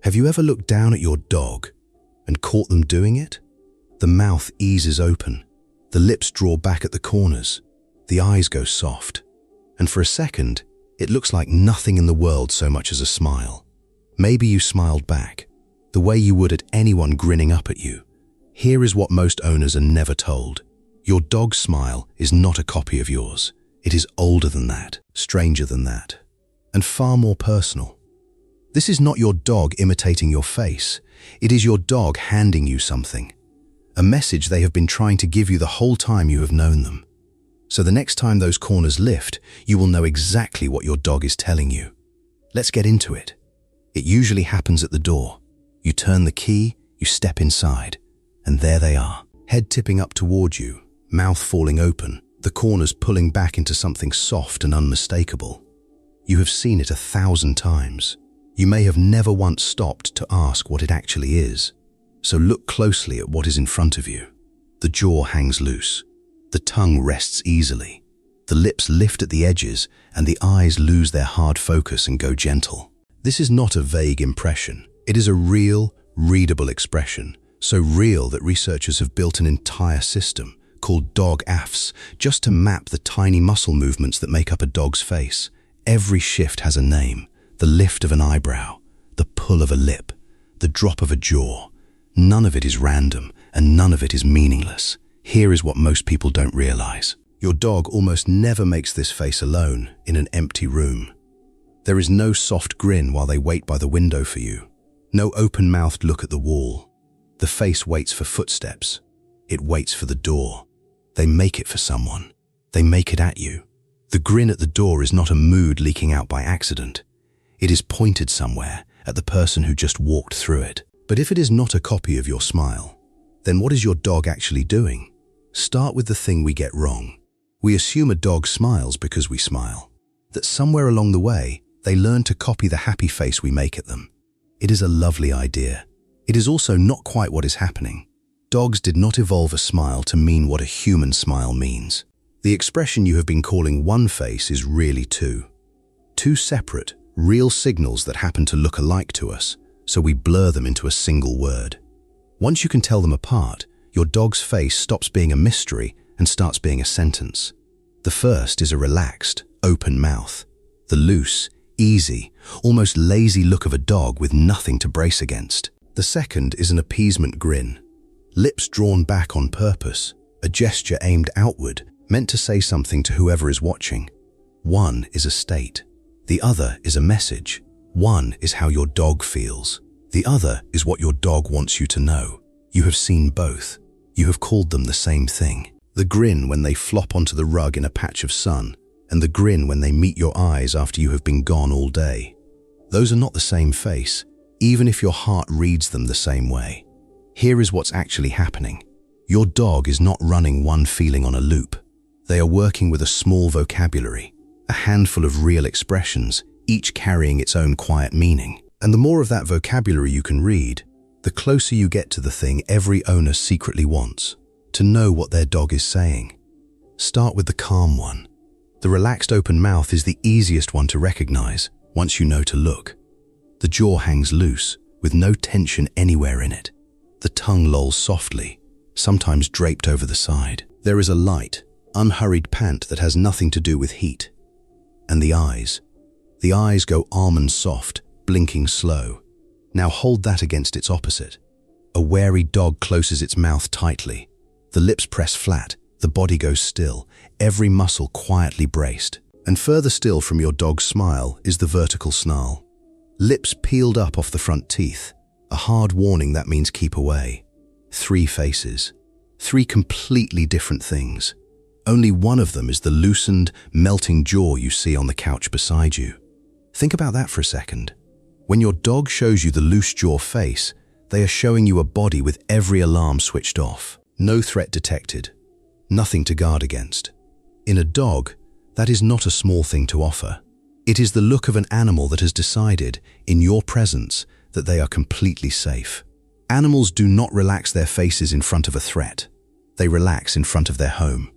Have you ever looked down at your dog and caught them doing it? The mouth eases open, the lips draw back at the corners, the eyes go soft, and for a second, it looks like nothing in the world so much as a smile. Maybe you smiled back, the way you would at anyone grinning up at you. Here is what most owners are never told. Your dog's smile is not a copy of yours. It is older than that, stranger than that, and far more personal. This is not your dog imitating your face. It is your dog handing you something, a message they have been trying to give you the whole time you have known them. So the next time those corners lift, you will know exactly what your dog is telling you. Let's get into it. It usually happens at the door. You turn the key, you step inside, and there they are, head tipping up toward you, mouth falling open, the corners pulling back into something soft and unmistakable. You have seen it 1,000 times. You may have never once stopped to ask what it actually is. So look closely at what is in front of you. The jaw hangs loose. The tongue rests easily. The lips lift at the edges, and the eyes lose their hard focus and go gentle. This is not a vague impression. It is a real, readable expression, so real that researchers have built an entire system called dog AFs just to map the tiny muscle movements that make up a dog's face. Every shift has a name: the lift of an eyebrow, the pull of a lip, the drop of a jaw. None of it is random, and none of it is meaningless. Here is what most people don't realize. Your dog almost never makes this face alone in an empty room. There is no soft grin while they wait by the window for you. No open-mouthed look at the wall. The face waits for footsteps. It waits for the door. They make it for someone. They make it at you. The grin at the door is not a mood leaking out by accident. It is pointed somewhere at the person who just walked through it. But if it is not a copy of your smile, then what is your dog actually doing? Start with the thing we get wrong. We assume a dog smiles because we smile. That somewhere along the way, they learn to copy the happy face we make at them. It is a lovely idea. It is also not quite what is happening. Dogs did not evolve a smile to mean what a human smile means. The expression you have been calling one face is really two. Two separate, real signals that happen to look alike to us, so we blur them into a single word. Once you can tell them apart, your dog's face stops being a mystery and starts being a sentence. The first is a relaxed, open mouth. The loose, easy, almost lazy look of a dog with nothing to brace against. The second is an appeasement grin. Lips drawn back on purpose, a gesture aimed outward, meant to say something to whoever is watching. One is a state. The other is a message. One is how your dog feels. The other is what your dog wants you to know. You have seen both. You have called them the same thing. The grin when they flop onto the rug in a patch of sun, and the grin when they meet your eyes after you have been gone all day. Those are not the same face, even if your heart reads them the same way. Here is what's actually happening. Your dog is not running one feeling on a loop. They are working with a small vocabulary, a handful of real expressions, each carrying its own quiet meaning. And the more of that vocabulary you can read, the closer you get to the thing every owner secretly wants, to know what their dog is saying. Start with the calm one. The relaxed open mouth is the easiest one to recognize once you know to look. The jaw hangs loose, with no tension anywhere in it. The tongue lolls softly, sometimes draped over the side. There is a light, unhurried pant that has nothing to do with heat. And the eyes. The eyes go almond soft, blinking slow. Now hold that against its opposite. A wary dog closes its mouth tightly. The lips press flat, the body goes still, every muscle quietly braced. And further still from your dog's smile is the vertical snarl. Lips peeled up off the front teeth, a hard warning that means keep away. 3 faces. 3 completely different things. Only one of them is the loosened, melting jaw you see on the couch beside you. Think about that for a second. When your dog shows you the loose jaw face, they are showing you a body with every alarm switched off. No threat detected. Nothing to guard against. In a dog, that is not a small thing to offer. It is the look of an animal that has decided, in your presence, that they are completely safe. Animals do not relax their faces in front of a threat. They relax in front of their home.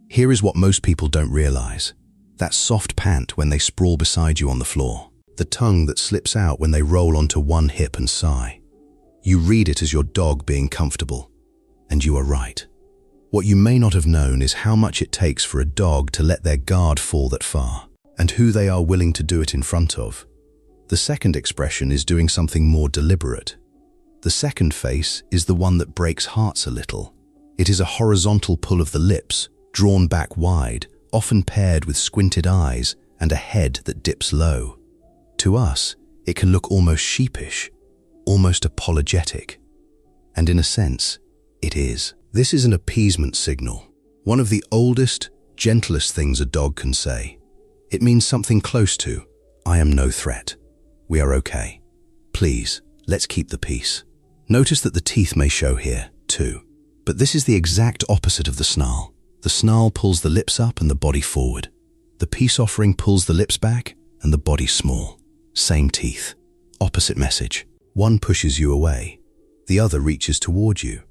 Here is what most people don't realize. That soft pant when they sprawl beside you on the floor. the tongue that slips out when they roll onto one hip and sigh. You read it as your dog being comfortable, and you are right. What you may not have known is how much it takes for a dog to let their guard fall that far, and who they are willing to do it in front of. The second expression is doing something more deliberate. The second face is the one that breaks hearts a little. It is a horizontal pull of the lips, drawn back wide, often paired with squinted eyes and a head that dips low. To us, it can look almost sheepish, almost apologetic. And in a sense, it is. This is an appeasement signal, one of the oldest, gentlest things a dog can say. It means something close to, "I am no threat. We are okay. Please, let's keep the peace." Notice that the teeth may show here, too. But this is the exact opposite of the snarl. The snarl pulls the lips up and the body forward. The peace offering pulls the lips back and the body small. Same teeth. Opposite message. One pushes you away. The other reaches toward you.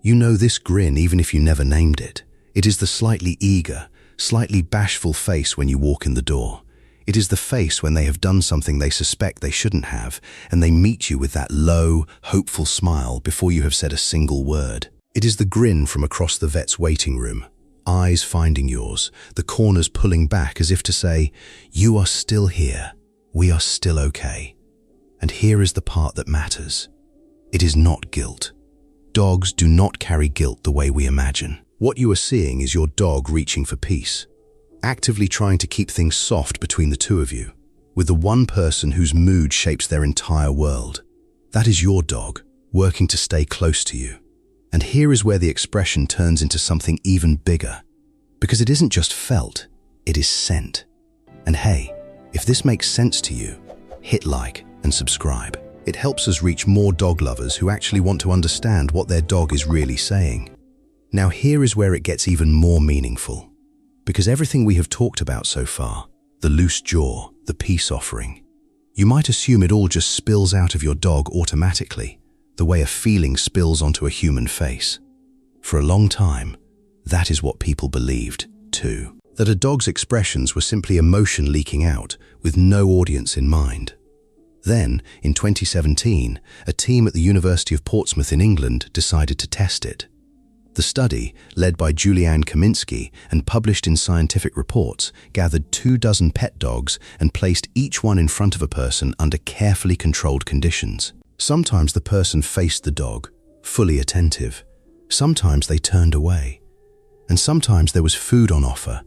You know this grin even if you never named it. It is the slightly eager, slightly bashful face when you walk in the door. It is the face when they have done something they suspect they shouldn't have, and they meet you with that low, hopeful smile before you have said a single word. It is the grin from across the vet's waiting room, eyes finding yours, the corners pulling back as if to say, "You are still here. We are still okay." And here is the part that matters. It is not guilt. Dogs do not carry guilt the way we imagine. What you are seeing is your dog reaching for peace, actively trying to keep things soft between the two of you, with the one person whose mood shapes their entire world. That is your dog, working to stay close to you. And here is where the expression turns into something even bigger, because it isn't just felt, it is sent. And hey, if this makes sense to you, hit like and subscribe. It helps us reach more dog lovers who actually want to understand what their dog is really saying. Now here is where it gets even more meaningful. Because everything we have talked about so far, the loose jaw, the peace offering, you might assume it all just spills out of your dog automatically, the way a feeling spills onto a human face. For a long time, that is what people believed, too. That a dog's expressions were simply emotion leaking out, with no audience in mind. Then, in 2017, a team at the University of Portsmouth in England decided to test it. The study, led by Kaminski and published in scientific reports, gathered 24 pet dogs and placed each one in front of a person under carefully controlled conditions. Sometimes the person faced the dog, fully attentive. Sometimes they turned away. And sometimes there was food on offer,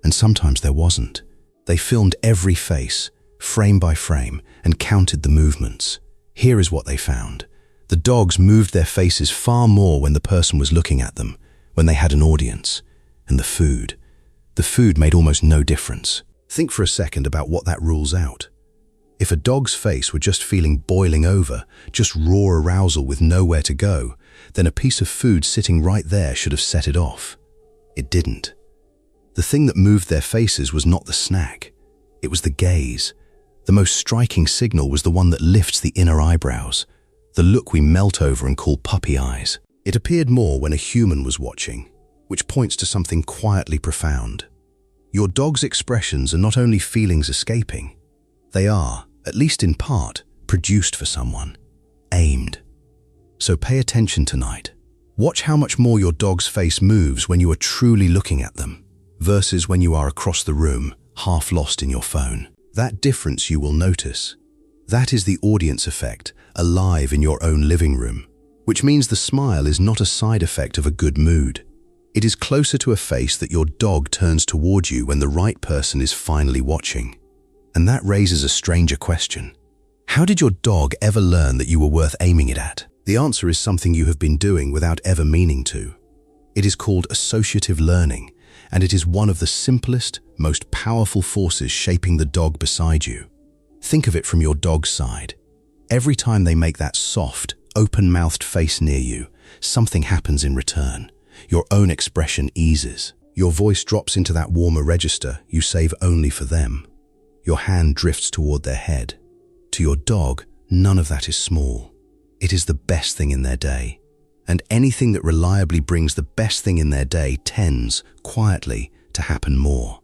and sometimes there wasn't. They filmed every face, frame by frame, and counted the movements. Here is what they found. The dogs moved their faces far more when the person was looking at them, when they had an audience. And the food made almost no difference. Think for a second about what that rules out. If a dog's face were just feeling boiling over, just raw arousal with nowhere to go, then a piece of food sitting right there should have set it off. It didn't. The thing that moved their faces was not the snack. It was the gaze. The most striking signal was the one that lifts the inner eyebrows, the look we melt over and call puppy eyes. It appeared more when a human was watching, which points to something quietly profound. Your dog's expressions are not only feelings escaping, they are, at least in part, produced for someone, aimed. So pay attention tonight. Watch how much more your dog's face moves when you are truly looking at them, versus when you are across the room, half lost in your phone. That difference you will notice. That is the audience effect, alive in your own living room, which means the smile is not a side effect of a good mood. It is closer to a face that your dog turns toward you when the right person is finally watching. And that raises a stranger question. How did your dog ever learn that you were worth aiming it at? The answer is something you have been doing without ever meaning to. It is called associative learning, and it is one of the simplest, most powerful forces shaping the dog beside you. Think of it from your dog's side. Every time they make that soft, open-mouthed face near you, something happens in return. Your own expression eases. Your voice drops into that warmer register you save only for them. Your hand drifts toward their head. To your dog, none of that is small. It is the best thing in their day. And anything that reliably brings the best thing in their day tends, quietly, to happen more.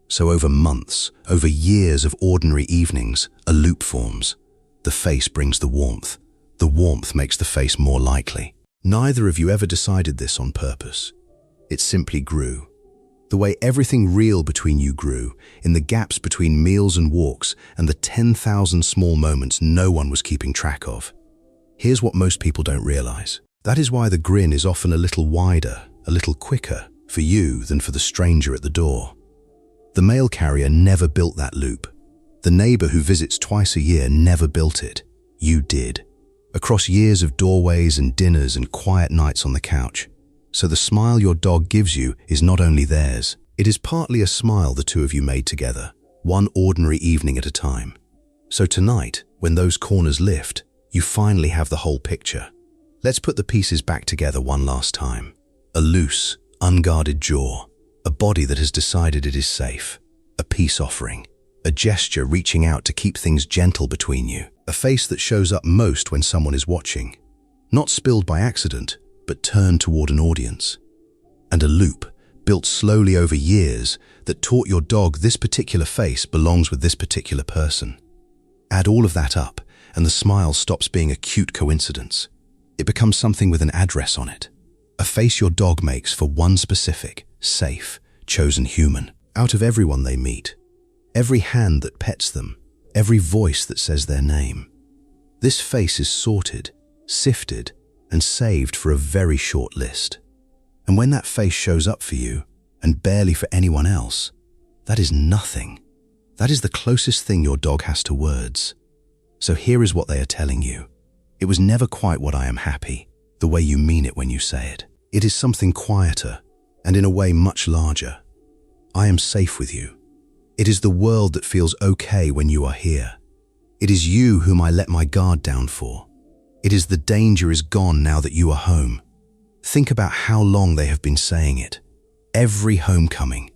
So over months, over years of ordinary evenings, a loop forms. The face brings the warmth. The warmth makes the face more likely. Neither of you ever decided this on purpose. It simply grew. The way everything real between you grew, in the gaps between meals and walks, and the 10,000 small moments no one was keeping track of. Here's what most people don't realize. That is why the grin is often a little wider, a little quicker, for you than for the stranger at the door. The mail carrier never built that loop. The neighbor who visits twice a year never built it. You did. Across years of doorways and dinners and quiet nights on the couch. So the smile your dog gives you is not only theirs. It is partly a smile the two of you made together, one ordinary evening at a time. So tonight, when those corners lift, you finally have the whole picture. Let's put the pieces back together one last time. A loose, unguarded jaw, a body that has decided it is safe, a peace offering, a gesture reaching out to keep things gentle between you, a face that shows up most when someone is watching, not spilled by accident, but turned toward an audience, and a loop built slowly over years that taught your dog this particular face belongs with this particular person. Add all of that up, and the smile stops being a cute coincidence. It becomes something with an address on it, a face your dog makes for one specific, safe, chosen human. Out of everyone they meet, every hand that pets them, every voice that says their name. This face is sorted, sifted, and saved for a very short list. And when that face shows up for you, and barely for anyone else, that is nothing. That is the closest thing your dog has to words. So here is what they are telling you. It was never quite what I am happy, the way you mean it when you say it. It is something quieter, and in a way much larger. I am safe with you. It is the world that feels okay when you are here. It is you whom I let my guard down for. It is the danger is gone now that you are home. Think about how long they have been saying it. Every homecoming,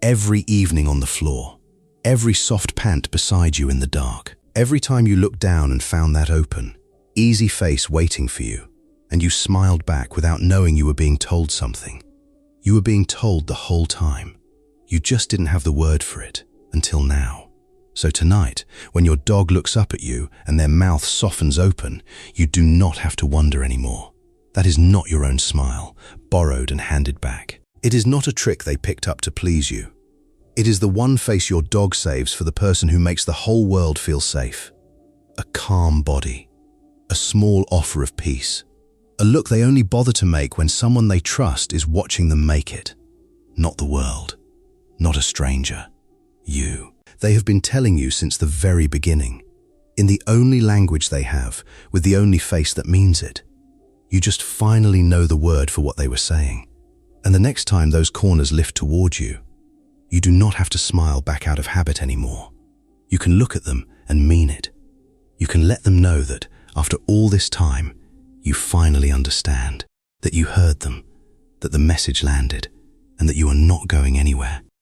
every evening on the floor, every soft pant beside you in the dark. Every time you looked down and found that open, easy face waiting for you, and you smiled back without knowing you were being told something. You were being told the whole time. You just didn't have the word for it until now. So tonight, when your dog looks up at you and their mouth softens open, you do not have to wonder anymore. That is not your own smile, borrowed and handed back. It is not a trick they picked up to please you. It is the one face your dog saves for the person who makes the whole world feel safe. A calm body, a small offer of peace, a look they only bother to make when someone they trust is watching them make it. Not the world, not a stranger, you. They have been telling you since the very beginning, in the only language they have, with the only face that means it. You just finally know the word for what they were saying. And the next time those corners lift toward you, you do not have to smile back out of habit anymore. You can look at them and mean it. You can let them know that, after all this time, you finally understand, that you heard them, that the message landed, and that you are not going anywhere.